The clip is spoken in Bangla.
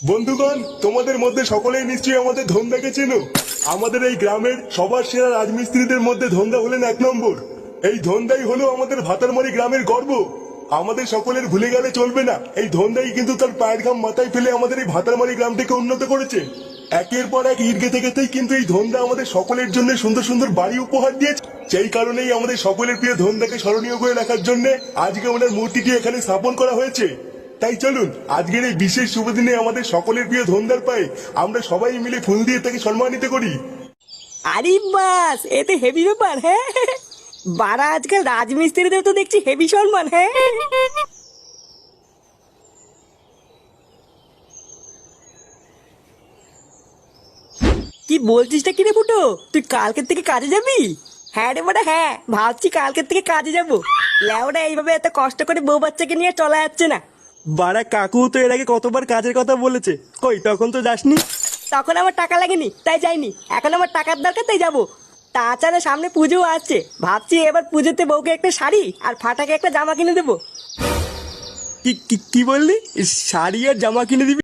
বন্ধুগণ, তোমাদের মধ্যে সকলেই নিশ্চয়ই আমাদের ধন্দাকে চেনো। আমাদের এই গ্রামের সবার সেরা রাজমিস্ত্রিদের মধ্যে ধন্দা হলেন এক নম্বর। এই ধন্দাই হলো আমাদের ভাতারমারি গ্রামের গর্ব। আমাদের সকলের ভুলে গেলে চলবে না, এই ধন্দাই কিন্তু তার পায়ের ঘাম মাথায় ফেলে আমাদের এই ভাতারমারি গ্রামটিকে উন্নত করেছে। একের পর এক ইট গেঁথে গেঁথেই কিন্তু এই ধন্দা আমাদের সকলের জন্য সুন্দর সুন্দর বাড়ি উপহার দিয়েছে। সেই কারণেই আমাদের সকলের প্রিয় ধন্দাকে স্মরণীয় করে রাখার জন্য আজকে ওনার মূর্তিটি এখানে স্থাপন করা হয়েছে। তাই চলুন আজকের এই বিশেষ শুভ দিনে আমাদের সকলের প্রিয় ধন্দার পায়ে আমরা সবাই মিলে ফুল দিয়ে তাকে সম্মানিত করি। আরে বাস, এতে হেভি ব্যাপার। হ্যাঁ, বারা আজকাল রাজমিস্ত্রিদের তো দেখছি হেভি সম্মান। হ্যাঁ, কি বলছিসটা কিরে ফুটো, তুই কালকের থেকে কাজে যাবি? হ্যাঁ রে বাড়া, হ্যাঁ ভাবছি কালকের থেকে কাজে যাবো। লেওরা এইভাবে এত কষ্ট করে বউ বাচ্চাকে নিয়ে চলা যাচ্ছে না। বাড়া কাকু তো এর আগে কতবার কাজের কথা বলেছে, কই তখন তো যাসনি। তখন আমার টাকা লাগেনি তাই যাইনি, এখন আমার টাকার দরকার তাই যাবো। তাছাড়া সামনে পুজো আসছে, ভাবছি এবার পুজোতে বউকে একটা শাড়ি আর ফাটাকে একটা জামা কিনে দেবো। কি কি কি বললি? শাড়ি আর জামা কিনে দিবি?